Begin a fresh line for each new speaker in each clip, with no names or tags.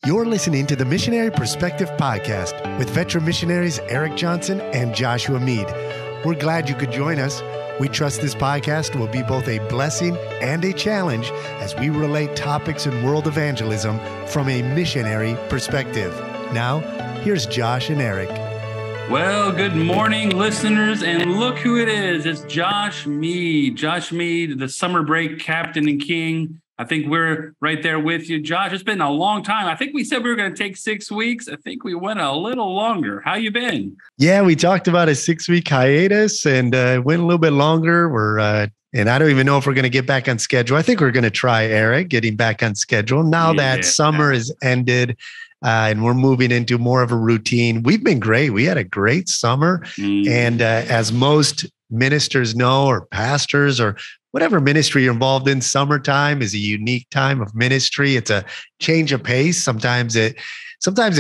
You're listening to the Missionary Perspective Podcast with veteran missionaries Erik Johnson and Joshua Mead. We're glad you could join us. We trust this podcast will be both a blessing and a challenge as we relate topics in world evangelism from a missionary perspective. Now, here's Josh and Erik.
Well, good morning, listeners, and look who it is. It's Josh Mead. Josh Mead, the summer break captain and king. I think we're right there with you. Josh, it's been a long time. I think we said we were going to take 6 weeks. I think we went a little longer. How you been?
Yeah, we talked about a 6-week hiatus and went a little bit longer. And I don't even know if we're going to get back on schedule. I think we're going to try, Erik, getting back on schedule. Now that summer is ended and we're moving into more of a routine. We've been great. We had a great summer. And as most ministers know, or pastors, or whatever ministry you're involved in, summertime is a unique time of ministry. It's a change of pace. Sometimes it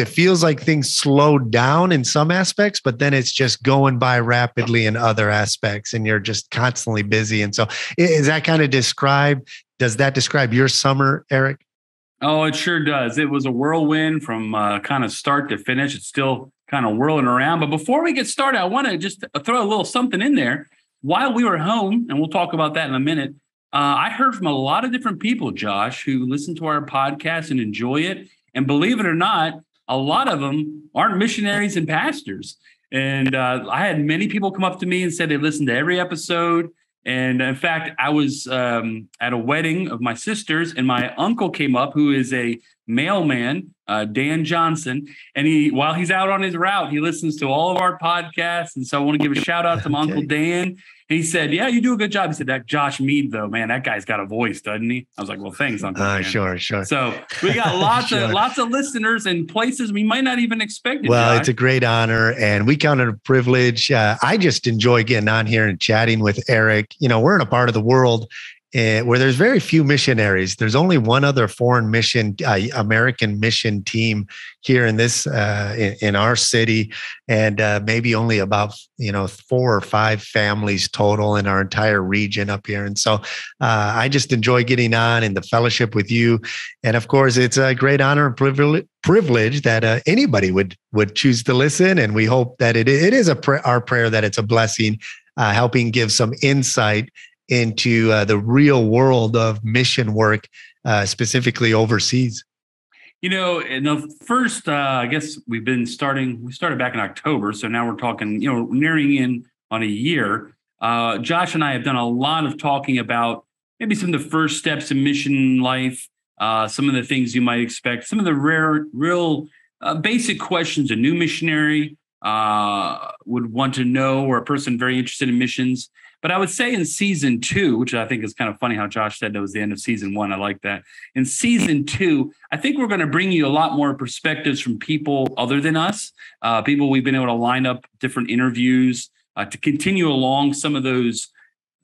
feels like things slow down in some aspects, but then it's just going by rapidly in other aspects, and you're just constantly busy. And so does that describe your summer, Erik?
Oh, it sure does. It was a whirlwind from kind of start to finish. It's still kind of whirling around. But before we get started, I want to just throw a little something in there. While we were home, and we'll talk about that in a minute, I heard from a lot of different people, Josh, who listen to our podcast and enjoy it. And believe it or not, a lot of them aren't missionaries and pastors. And I had many people come up to me and said they listened to every episode. And in fact, I was at a wedding of my sister's, and my uncle came up, who is a mailman, Dan Johnson. And while he's out on his route, he listens to all of our podcasts. And so I want to give a shout out to my Uncle Dan. And he said, "Yeah, you do a good job." He said, "That Josh Mead, though, man, that guy's got a voice, doesn't he?" I was like, "Well, thanks, Uncle Dan."
Sure.
So we got lots of listeners and places we might not even expect it.
Well,
Josh.
It's a great honor, and we count it a privilege. I just enjoy getting on here and chatting with Erik. You know, we're in a part of the world where there's very few missionaries. There's only one other foreign mission, American mission team here in this in our city, and maybe only about 4 or 5 families total in our entire region up here. And so I just enjoy getting on in the fellowship with you. And of course, it's a great honor and privilege that anybody would choose to listen. And we hope that it is our prayer that it's a blessing, helping give some insight into the real world of mission work, specifically overseas.
In the first, I guess we started back in October. So now we're talking, nearing in on a year. Josh and I have done a lot of talking about maybe some of the first steps in mission life, some of the things you might expect, some of the real basic questions a new missionary would want to know, or a person very interested in missions. But I would say in season 2, which I think is kind of funny how Josh said that was the end of season 1. I like that. In season 2, I think we're going to bring you a lot more perspectives from people other than us, people we've been able to line up different interviews to continue along some of those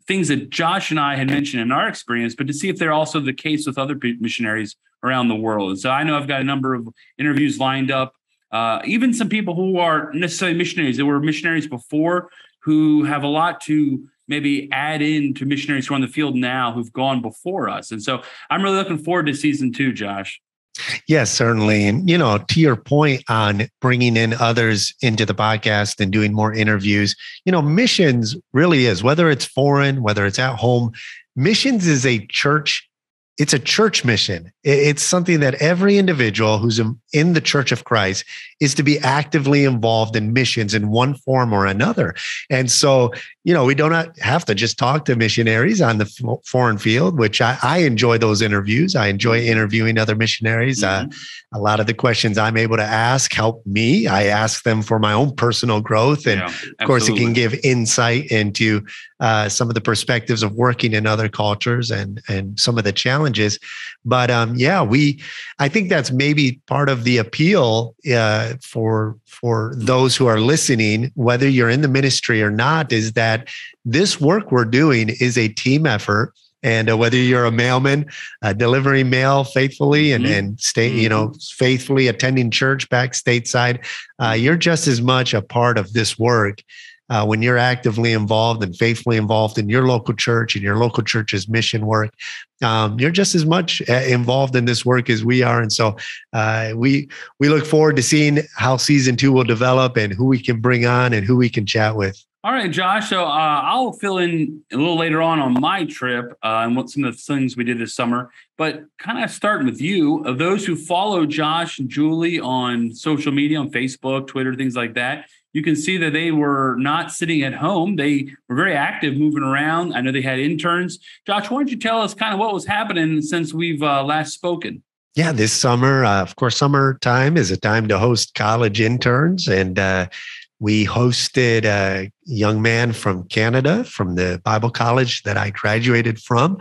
things that Josh and I had mentioned in our experience, but to see if they're also the case with other missionaries around the world. And so I know I've got a number of interviews lined up, even some people who aren't necessarily missionaries, that were missionaries before, who have a lot to maybe add in to missionaries who are on the field now who've gone before us. And so I'm really looking forward to season 2, Josh.
Yes, certainly. And, to your point on bringing in others into the podcast and doing more interviews, missions really is, whether it's foreign, whether it's at home, missions is a church. It's a church mission. It's something that every individual who's in the Church of Christ is to be actively involved in missions in one form or another. And so, we don't have to just talk to missionaries on the foreign field, which I enjoy those interviews. I enjoy interviewing other missionaries. A lot of the questions I'm able to ask help me. I ask them for my own personal growth. And of course, it can give insight into some of the perspectives of working in other cultures and some of the challenges. But I think that's maybe part of the appeal for those who are listening, whether you're in the ministry or not, is that this work we're doing is a team effort. And whether you're a mailman, delivering mail faithfully and faithfully attending church back stateside, you're just as much a part of this work when you're actively involved and faithfully involved in your local church and your local church's mission work, you're just as much involved in this work as we are. And so we look forward to seeing how season 2 will develop and who we can bring on and who we can chat with.
All right, Josh. So I'll fill in a little later on my trip and what some of the things we did this summer. But kind of starting with you, of those who follow Josh and Julie on social media, on Facebook, Twitter, things like that, you can see that they were not sitting at home. They were very active, moving around. I know they had interns. Josh, why don't you tell us kind of what was happening since we've last spoken?
Yeah, this summer, of course, summertime is a time to host college interns. And we hosted a young man from Canada, from the Bible college that I graduated from.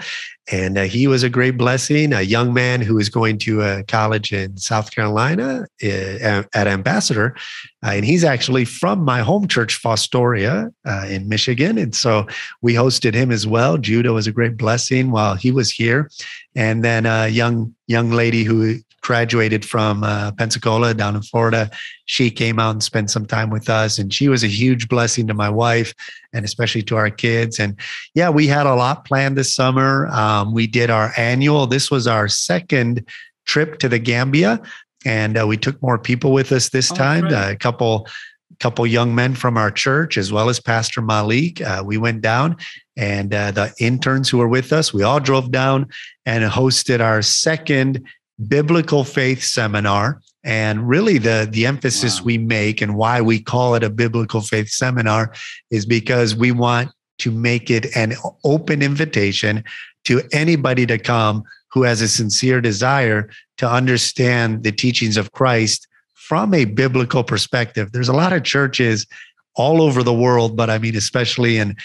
And he was a great blessing, a young man who is going to a college in South Carolina at Ambassador. And he's actually from my home church, Fostoria, in Michigan. And so we hosted him as well. Judah was a great blessing while he was here. And then a young lady who graduated from Pensacola down in Florida. She came out and spent some time with us, and she was a huge blessing to my wife and especially to our kids. And yeah, we had a lot planned this summer. We did our annual, this was our second trip to the Gambia, and we took more people with us this time, right. A couple young men from our church, as well as Pastor Malik. We went down, and the interns who were with us, we all drove down and hosted our second biblical faith seminar. And really the emphasis we make and why we call it a biblical faith seminar is because we want to make it an open invitation to anybody to come who has a sincere desire to understand the teachings of Christ from a biblical perspective. There's a lot of churches all over the world, but I mean, especially in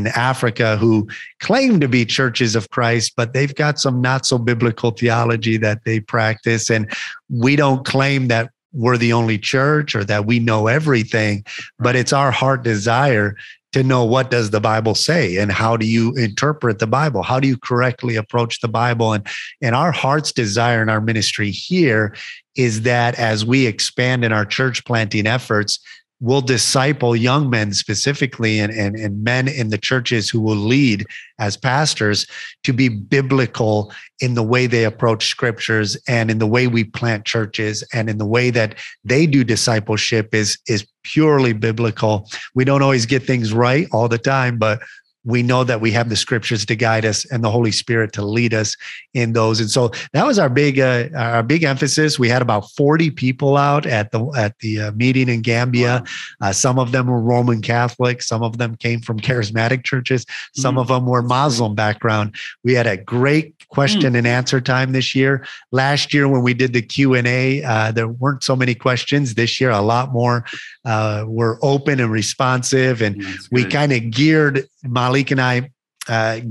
Africa, who claim to be churches of Christ, but they've got some not so biblical theology that they practice. And we don't claim that we're the only church or that we know everything, but it's our heart desire to know, what does the Bible say and how do you interpret the Bible? How do you correctly approach the Bible? And our heart's desire in our ministry here is that as we expand in our church planting efforts, we'll disciple young men specifically and men in the churches who will lead as pastors to be biblical in the way they approach scriptures and in the way we plant churches and in the way that they do discipleship is purely biblical. We don't always get things right all the time, but we know that we have the scriptures to guide us and the Holy Spirit to lead us in those. And so that was our big emphasis. We had about 40 people out at the meeting in Gambia. Wow. Some of them were Roman Catholic. Some of them came from charismatic churches. Some of them were Muslim background. We had a great question and answer time this year. Last year, when we did the Q&A, there weren't so many questions. This year, a lot more were open and responsive. And we kind of geared, Malik and I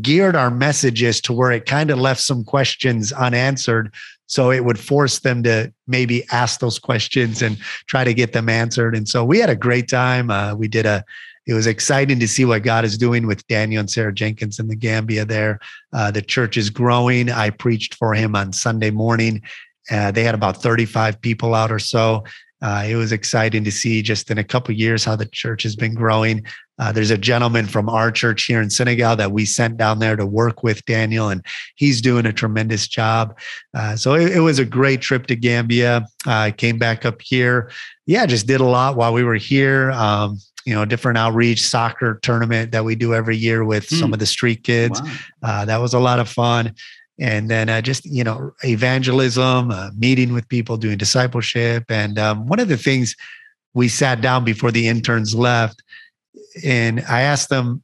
geared our messages to where it kind of left some questions unanswered. So it would force them to maybe ask those questions and try to get them answered. And so we had a great time. It was exciting to see what God is doing with Daniel and Sarah Jenkins in the Gambia there. The church is growing. I preached for him on Sunday morning. They had about 35 people out or so. It was exciting to see just in a couple of years how the church has been growing. There's a gentleman from our church here in Senegal that we sent down there to work with Daniel, and he's doing a tremendous job. So it was a great trip to Gambia. I came back up here. Yeah, just did a lot while we were here. Different outreach soccer tournament that we do every year with some of the street kids. Wow. That was a lot of fun. And then evangelism, meeting with people, doing discipleship. And one of the things, we sat down before the interns left and I asked them,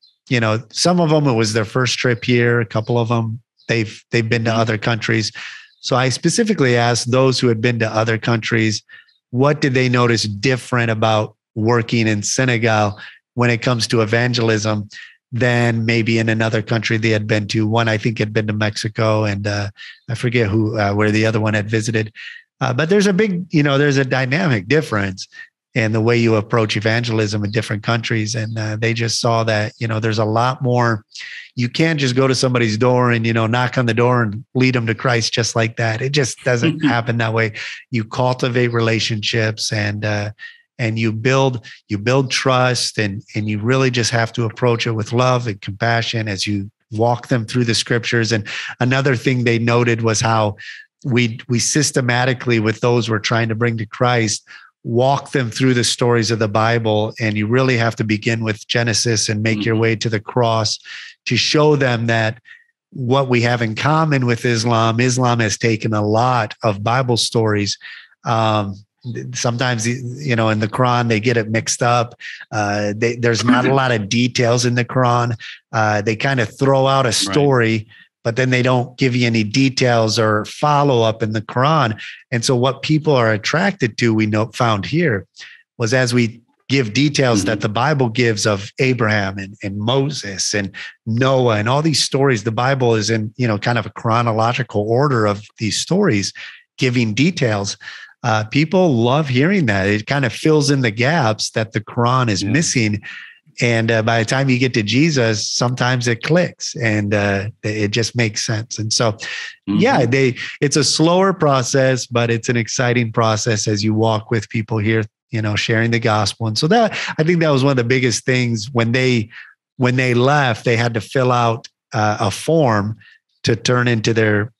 some of them, it was their first trip here. A couple of them, they've been to other countries. So I specifically asked those who had been to other countries, what did they notice different about working in Senegal when it comes to evangelism than maybe in another country they had been to. One, I think, had been to Mexico, and I forget where the other one had visited. But there's there's a dynamic difference in the way you approach evangelism in different countries. And they just saw that, there's a lot more. You can't just go to somebody's door and, knock on the door and lead them to Christ just like that. It just doesn't happen that way. You cultivate relationships, and and you build trust, and you really just have to approach it with love and compassion as you walk them through the scriptures. And another thing they noted was how we systematically, with those we're trying to bring to Christ, walk them through the stories of the Bible. And you really have to begin with Genesis and make your way to the cross to show them that what we have in common with Islam has taken a lot of Bible stories. Sometimes, in the Quran, they get it mixed up. There's not a lot of details in the Quran. They kind of throw out a story, but then they don't give you any details or follow up in the Quran. And so what people are attracted to, found here, was as we give details that the Bible gives of Abraham and Moses and Noah and all these stories. The Bible is in, kind of a chronological order of these stories, giving details. People love hearing that. It kind of fills in the gaps that the Quran is missing. And by the time you get to Jesus, sometimes it clicks and it just makes sense. And so, it's a slower process, but it's an exciting process as you walk with people here, sharing the gospel. And so I think that was one of the biggest things when they left. They had to fill out a form to turn into their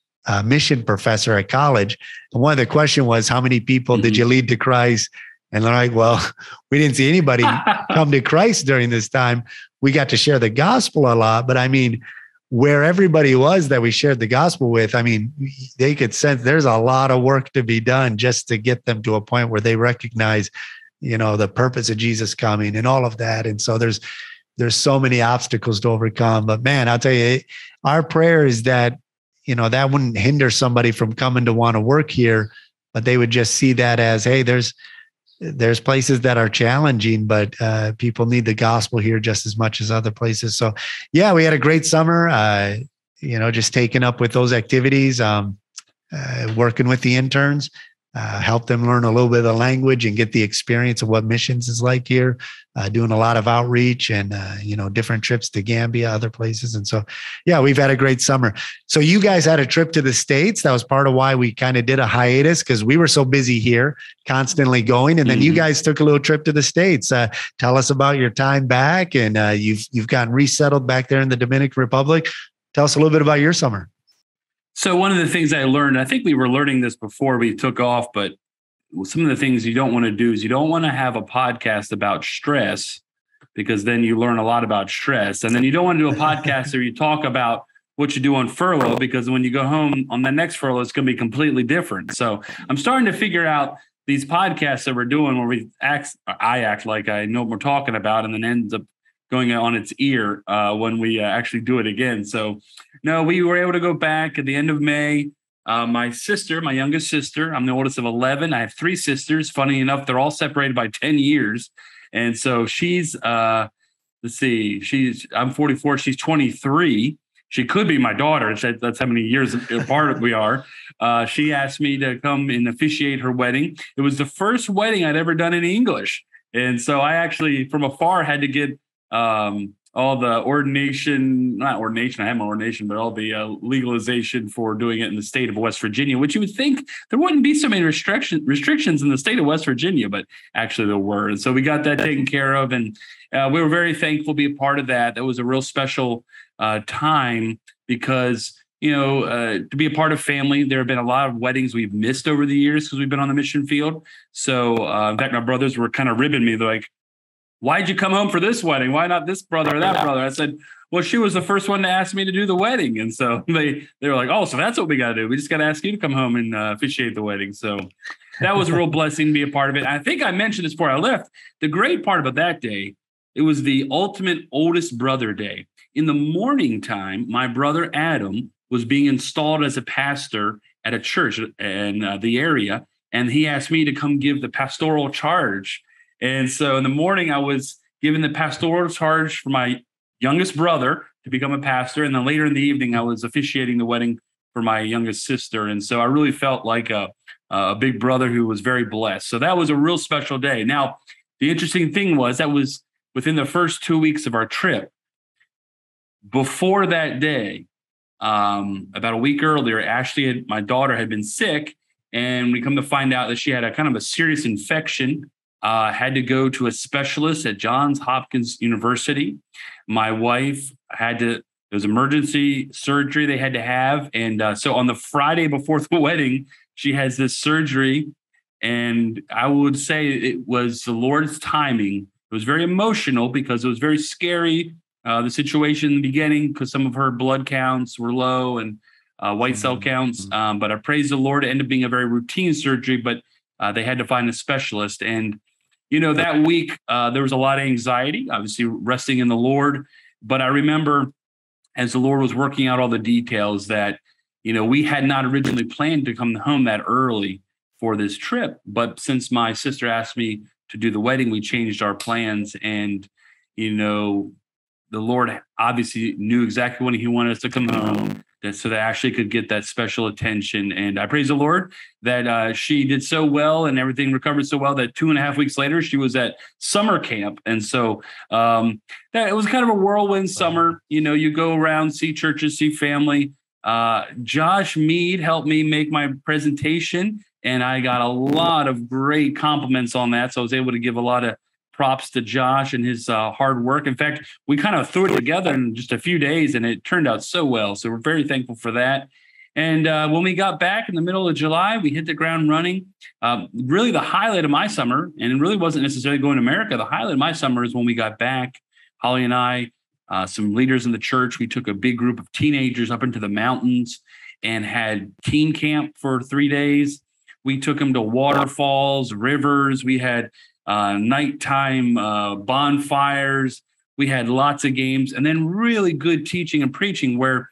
mission professor at college. And one of the questions was, how many people did you lead to Christ? And they're like, well, we didn't see anybody come to Christ during this time. We got to share the gospel a lot, but I mean, where everybody was that we shared the gospel with, I mean, they could sense there's a lot of work to be done just to get them to a point where they recognize, the purpose of Jesus coming and all of that. And so there's so many obstacles to overcome. But man, I'll tell you, our prayer is that, that wouldn't hinder somebody from coming to want to work here, but they would just see that as, hey, there's places that are challenging, but people need the gospel here just as much as other places. So yeah, we had a great summer, just taking up with those activities, working with the interns, help them learn a little bit of the language and get the experience of what missions is like here, doing a lot of outreach and, different trips to Gambia, other places. And so, yeah, we've had a great summer. So you guys had a trip to the States. That was part of why we kind of did a hiatus, because we were so busy here, constantly going. And then you guys took a little trip to the States. Tell us about your time back, and you've gotten resettled back there in the Dominican Republic. Tell us a little bit about your summer.
So one of the things I learned, I think we were learning this before we took off, but some of the things you don't want to do is you don't want to have a podcast about stress, because then you learn a lot about stress. And then you don't want to do a podcast where you talk about what you do on furlough, because when you go home on the next furlough, it's going to be completely different. So I'm starting to figure out these podcasts that we're doing where I act like I know what we're talking about, and then ends up going on its ear when we actually do it again. So no, we were able to go back at the end of May. My youngest sister, I'm the oldest of 11. I have 3 sisters. Funny enough, they're all separated by 10 years. And so she's, I'm 44. She's 23. She could be my daughter. That's how many years apart we are. She asked me to come and officiate her wedding. It was the first wedding I'd ever done in English. And so I actually, from afar, had to get all the not ordination, I have my ordination, but all the legalization for doing it in the state of West Virginia, which you would think there wouldn't be so many restrictions in the state of West Virginia, but actually there were. And so we got that taken care of, and we were very thankful to be a part of that. That was a real special time, because, to be a part of family. There have been a lot of weddings we've missed over the years because we've been on the mission field. So in fact, my brothers were kind of ribbing me. They're like, why'd you come home for this wedding? Why not this brother or that brother? I said, well, she was the first one to ask me to do the wedding. And so they were like, oh, so that's what we got to do. We just got to ask you to come home and officiate the wedding. So that was a real blessing to be a part of it. I think I mentioned this before I left. The great part about that day, it was the ultimate oldest brother day. In the morning time, my brother Adam was being installed as a pastor at a church in the area. And he asked me to come give the pastoral charge. And so in the morning, I was given the pastoral charge for my youngest brother to become a pastor. And then later in the evening, I was officiating the wedding for my youngest sister. And so I really felt like a big brother who was very blessed. So that was a real special day. Now, the interesting thing was that was within the first 2 weeks of our trip. Before that day, about a week earlier, Ashley, my daughter, had been sick. And we come to find out that she had a kind of a serious infection had to go to a specialist at Johns Hopkins University. My wife there was emergency surgery they had to have. And so on the Friday before the wedding, she has this surgery. And I would say it was the Lord's timing. It was very emotional because it was very scary, the situation in the beginning, because some of her blood counts were low and white cell counts. But I praise the Lord. It ended up being a very routine surgery, but they had to find a specialist. And, that week there was a lot of anxiety, obviously resting in the Lord. But I remember as the Lord was working out all the details that, we had not originally planned to come home that early for this trip. But since my sister asked me to do the wedding, we changed our plans. And, the Lord obviously knew exactly when he wanted us to come home, so that Ashley could get that special attention. And I praise the Lord that she did so well and everything recovered so well that 2.5 weeks later, she was at summer camp. And so that it was kind of a whirlwind summer. You go around, see churches, see family. Josh Mead helped me make my presentation, and I got a lot of great compliments on that. So I was able to give a lot of props to Josh and his hard work. In fact, we kind of threw it together in just a few days, and it turned out so well. So we're very thankful for that. And when we got back in the middle of July, we hit the ground running. Really the highlight of my summer, and it really wasn't necessarily going to America. The highlight of my summer is when we got back, Holly and I, some leaders in the church, we took a big group of teenagers up into the mountains and had teen camp for 3 days. We took them to waterfalls, rivers. We had nighttime bonfires. We had lots of games, and then really good teaching and preaching where,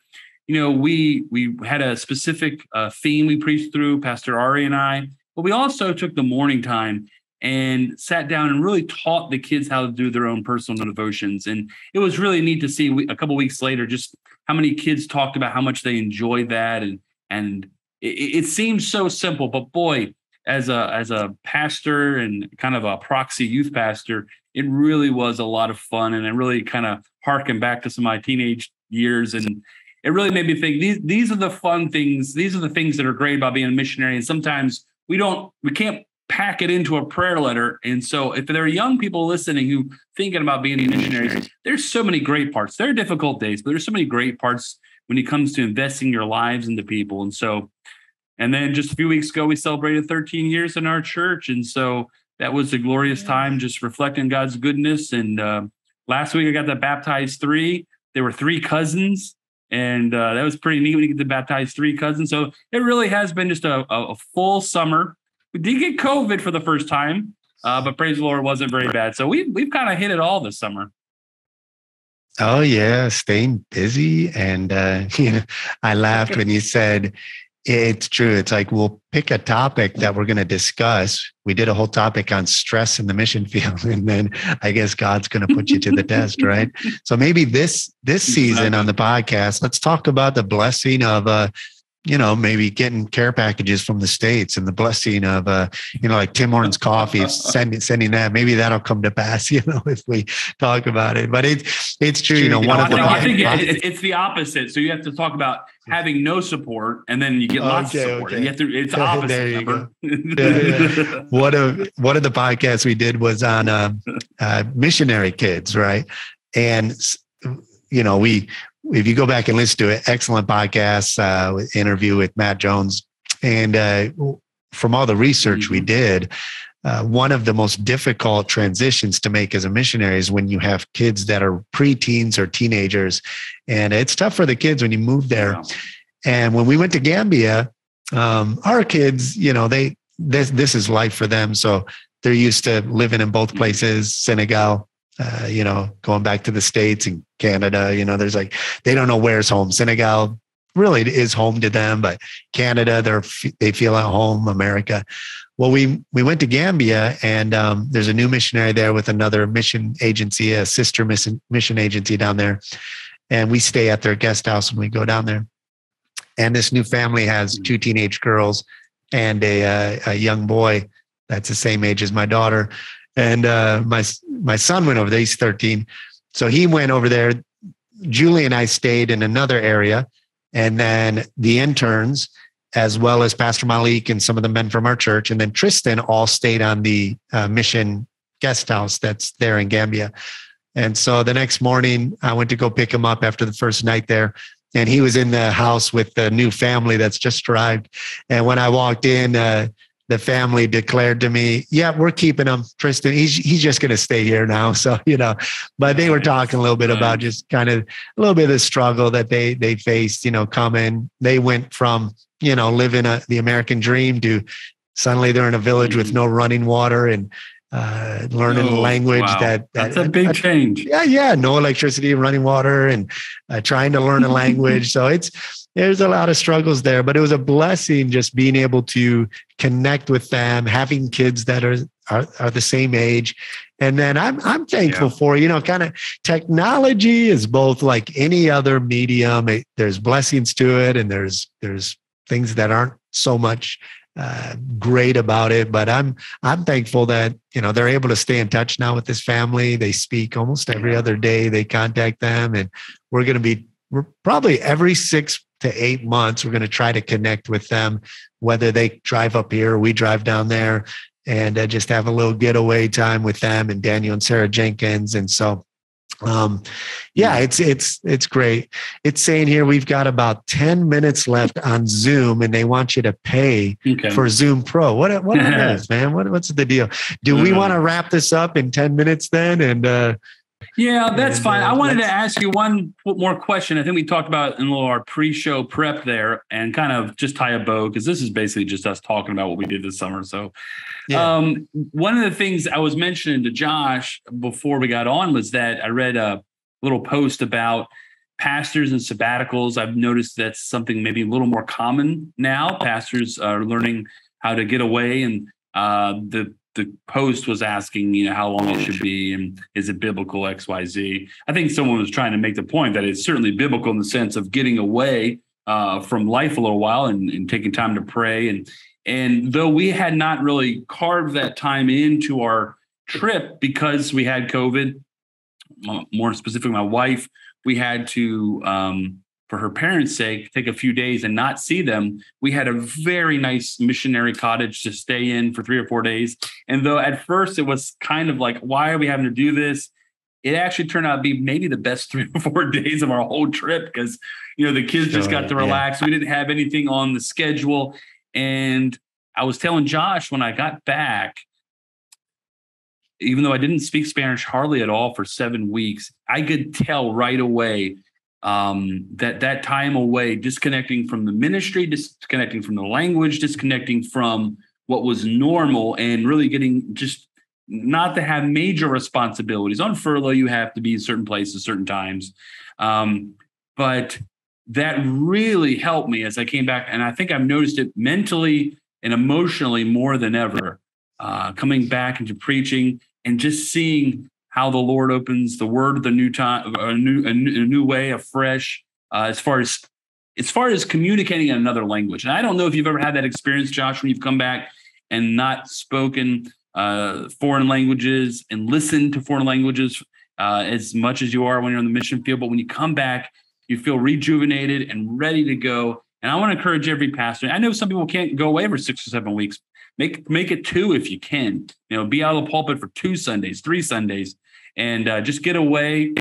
we had a specific theme we preached through, Pastor Ari and I, but we also took the morning time and sat down and really taught the kids how to do their own personal devotions. And it was really neat to see a couple of weeks later, just how many kids talked about how much they enjoyed that. And it seems so simple, but boy, as a pastor and kind of a proxy youth pastor, it really was a lot of fun. And it really kind of harkened back to some of my teenage years. And it really made me think these are the fun things. These are the things that are great about being a missionary. And sometimes we can't pack it into a prayer letter. And so if there are young people listening who thinking about being missionaries, there's so many great parts. There are difficult days, but there's so many great parts when it comes to investing your lives into people. And then just a few weeks ago, we celebrated 13 years in our church. And so that was a glorious time, just reflecting God's goodness. And last week I got to baptize 3. There were 3 cousins. And that was pretty neat when you get to baptize 3 cousins. So it really has been just a full summer. We did get COVID for the first time, but praise the Lord, it wasn't very bad. So we've kind of hit it all this summer.
Oh, yeah. Staying busy. And, I laughed when you said, it's true. It's like, we'll pick a topic that we're going to discuss. We did a whole topic on stress in the mission field. And then I guess God's going to put you to the test, right? So maybe this season on the podcast, let's talk about the blessing of, maybe getting care packages from the States and the blessing of, like Tim Hortons coffee, sending that. Maybe that'll come to pass, if we talk about it. But it's true.
I think it's the opposite. So you have to talk about having no support, and then you get lots of support. And you have to. It's opposite. There you go.
Yeah. One of the podcasts we did was on missionary kids, right? And if you go back and listen to it, excellent podcast, interview with Matt Jones. And from all the research we did, one of the most difficult transitions to make as a missionary is when you have kids that are preteens or teenagers. And it's tough for the kids when you move there. Yeah. And when we went to Gambia, our kids, this is life for them. So they're used to living in both places, Senegal, going back to the States and Canada, they don't know where's home. Senegal really is home to them, but Canada, they feel at home. America. Well, we went to Gambia, and there's a new missionary there with another mission agency, a sister mission agency down there. And we stay at their guest house when we go down there. And this new family has 2 teenage girls and a young boy that's the same age as my daughter. And my son went over there. He's 13. So he went over there. Julie and I stayed in another area. And then the interns as well as Pastor Malik and some of the men from our church. And then Tristan all stayed on the mission guest house that's there in Gambia. And so the next morning, I went to go pick him up after the first night there. And he was in the house with the new family that's just arrived. And when I walked in, the family declared to me, yeah, we're keeping him, Tristan. He's just going to stay here now. So, but they were talking a little bit about just kind of a little bit of the struggle that they faced, coming. They went from, living the American dream to suddenly they're in a village with no running water and learning a language.
Wow. That's a big change.
Yeah. No electricity and running water and trying to learn a language. So there's a lot of struggles there, but it was a blessing just being able to connect with them, having kids that are the same age. And then I'm thankful for, kind of technology is both like any other medium. There's blessings to it. And there's things that aren't so much great about it, but I'm thankful that, they're able to stay in touch now with this family. They speak almost every other day. They contact them, and we're probably every 6 to 8 months, we're going to try to connect with them, whether they drive up here or we drive down there, and just have a little getaway time with them and Daniel and Sarah Jenkins. And so, it's great. It's saying here, we've got about 10 minutes left on Zoom, and they want you to pay for Zoom Pro. What are those, man? What's the deal? Do we want to wrap this up in 10 minutes then? And,
yeah, that's fine. I wanted to ask you one more question. I think we talked about in our pre-show prep there, and kind of just tie a bow, because this is basically just us talking about what we did this summer. So one of the things I was mentioning to Josh before we got on was that I read a little post about pastors and sabbaticals. I've noticed that's something maybe a little more common now. Pastors are learning how to get away, and the post was asking, how long it should be and is it biblical, XYZ. I think someone was trying to make the point that it's certainly biblical in the sense of getting away from life a little while and taking time to pray. And though we had not really carved that time into our trip because we had COVID, more specifically my wife, we had to, for her parents' sake, take a few days and not see them. We had a very nice missionary cottage to stay in for 3 or 4 days. And though at first it was kind of like, why are we having to do this? It actually turned out to be maybe the best 3 or 4 days of our whole trip, because, the kids just got to relax. We didn't have anything on the schedule. And I was telling Josh when I got back, even though I didn't speak Spanish hardly at all for 7 weeks, I could tell right away that time away, disconnecting from the ministry, disconnecting from the language, disconnecting from what was normal, and really getting just not to have major responsibilities. On furlough, you have to be in certain places, certain times. But that really helped me as I came back. And I think I've noticed it mentally and emotionally more than ever, coming back into preaching and just seeing how the Lord opens the word, the new time, a new way, afresh, as far as communicating in another language. And I don't know if you've ever had that experience, Josh, when you've come back and not spoken foreign languages and listened to foreign languages as much as you are when you're on the mission field. But when you come back, you feel rejuvenated and ready to go. And I want to encourage every pastor. I know some people can't go away for 6 or 7 weeks. Make it 2 if you can. Be out of the pulpit for 2 Sundays, 3 Sundays, and just get away,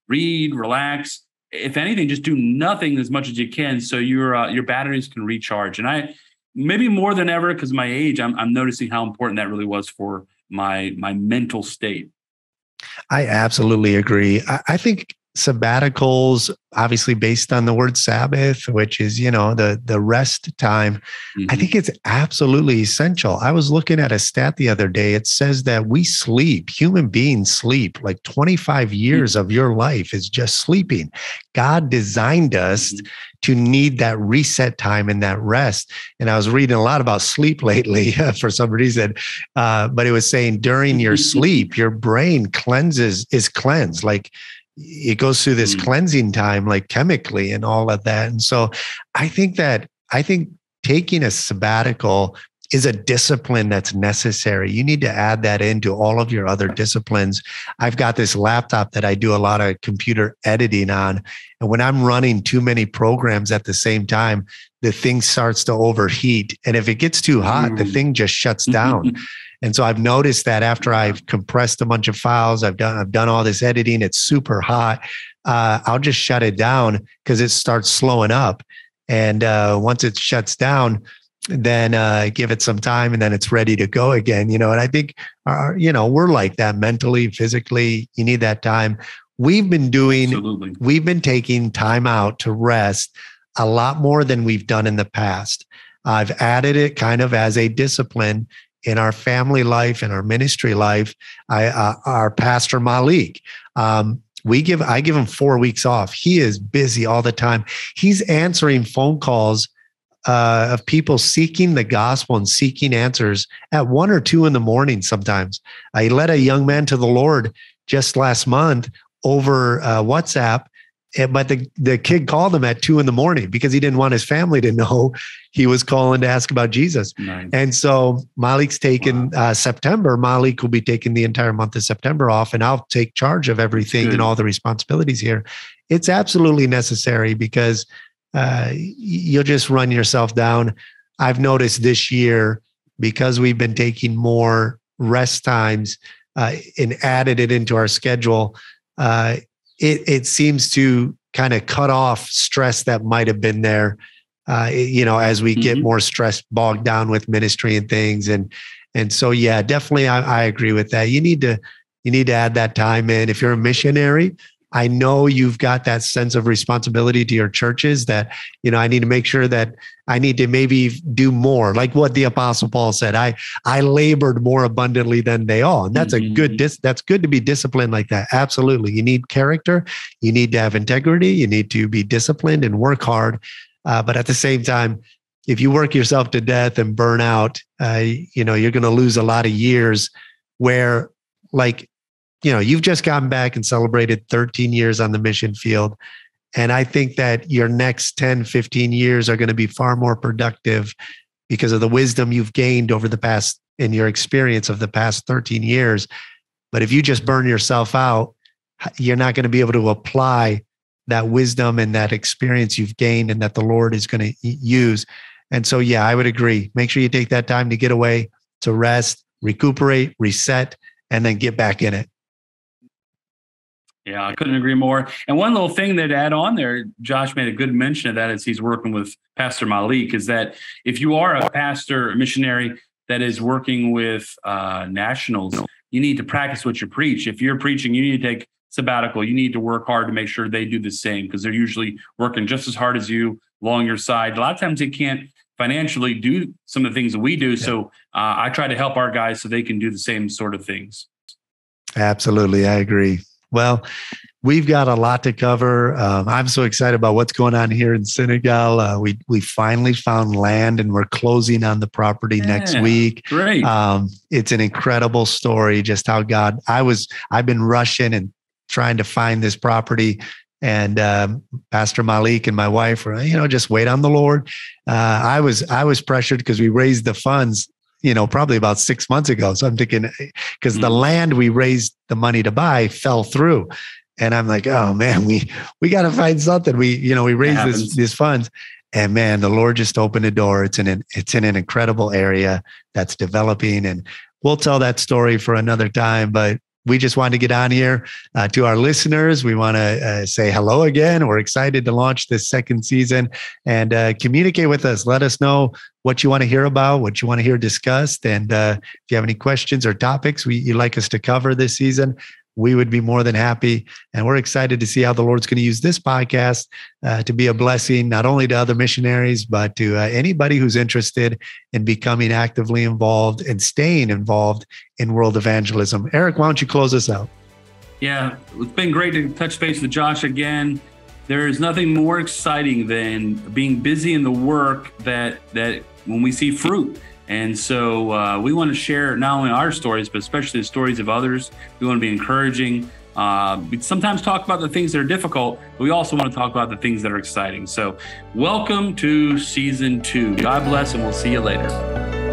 read, relax. If anything, just do nothing as much as you can so your batteries can recharge. And I, maybe more than ever, because of my age, I'm noticing how important that really was for my mental state.
I absolutely agree. I think sabbaticals, obviously based on the word Sabbath, which is, the rest time. Mm-hmm. I think it's absolutely essential. I was looking at a stat the other day. It says that we sleep, human beings sleep, like 25 years of your life is just sleeping. God designed us to need that reset time and that rest. And I was reading a lot about sleep lately for some reason, but it was saying during your sleep, your brain is cleansed. Like, it goes through this cleansing time, like chemically and all of that. And so I think taking a sabbatical is a discipline that's necessary. You need to add that into all of your other disciplines. I've got this laptop that I do a lot of computer editing on. And when I'm running too many programs at the same time, the thing starts to overheat. And if it gets too hot, the thing just shuts down. And so I've noticed that after I've compressed a bunch of files, I've done all this editing, it's super hot. I'll just shut it down because it starts slowing up. And once it shuts down, then give it some time and then it's ready to go again, and I think, we're like that mentally, physically. You need that time. We've been taking time out to rest a lot more than we've done in the past. I've added it kind of as a discipline in our family life and our ministry life. Our pastor Malik, I give him 4 weeks off. He is busy all the time. He's answering phone calls of people seeking the gospel and seeking answers at 1 or 2 in the morning. Sometimes I led a young man to the Lord just last month over WhatsApp, but the kid called him at 2 in the morning because he didn't want his family to know he was calling to ask about Jesus. Nice. And so Malik's taken September. Malik will be taking the entire month of September off, and I'll take charge of everything and all the responsibilities here. It's absolutely necessary because you'll just run yourself down. I've noticed this year, because we've been taking more rest times and added it into our schedule, it seems to kind of cut off stress that might have been there, as we get more stressed, bogged down with ministry and things. And so, yeah, definitely I agree with that. You need to add that time in. If you're a missionary, I know you've got that sense of responsibility to your churches that, I need to make sure that I need to maybe do more, like what the Apostle Paul said. I labored more abundantly than they all. And that's that's good to be disciplined like that. Absolutely. You need character. You need to have integrity. You need to be disciplined and work hard. But at the same time, if you work yourself to death and burn out, you're going to lose a lot of years where, you've just gotten back and celebrated 13 years on the mission field. And I think that your next 10, 15 years are going to be far more productive because of the wisdom you've gained over the past, in your experience of the past 13 years. But if you just burn yourself out, you're not going to be able to apply that wisdom and that experience you've gained and that the Lord is going to use. And so, yeah, I would agree. Make sure you take that time to get away, to rest, recuperate, reset, and then get back in it.
Yeah, I couldn't agree more. And one little thing that add on there, Josh made a good mention of that as he's working with Pastor Malik, is that if you are a pastor, a missionary that is working with nationals, you need to practice what you preach. If you're preaching, you need to take sabbatical. You need to work hard to make sure they do the same because they're usually working just as hard as you along your side. A lot of times they can't financially do some of the things that we do. Yeah. So I try to help our guys so they can do the same sort of things.
Absolutely. I agree. Well, we've got a lot to cover. I'm so excited about what's going on here in Senegal. We finally found land and we're closing on the property next week.
Great.
It's an incredible story, just how God, I've been rushing and trying to find this property. And Pastor Malik and my wife were, just wait on the Lord. I was pressured because we raised the funds probably about 6 months ago. So I'm thinking, because the land we raised the money to buy fell through. And I'm like, oh man, we got to find something. We raised these funds, and man, the Lord just opened a door. It's in an incredible area that's developing, and we'll tell that story for another time. But we just wanted to get on here to our listeners. We want to say hello again. We're excited to launch this second season and communicate with us. Let us know what you want to hear about, what you want to hear discussed. And if you have any questions or topics you'd like us to cover this season, we would be more than happy. And we're excited to see how the Lord's going to use this podcast to be a blessing, not only to other missionaries, but to anybody who's interested in becoming actively involved and staying involved in world evangelism. Erik, why don't you close us out?
Yeah, it's been great to touch base with Josh again. There is nothing more exciting than being busy in the work that when we see fruit. And so we want to share not only our stories, but especially the stories of others. We want to be encouraging. We sometimes talk about the things that are difficult, but we also want to talk about the things that are exciting. So welcome to season 2. God bless, and we'll see you later.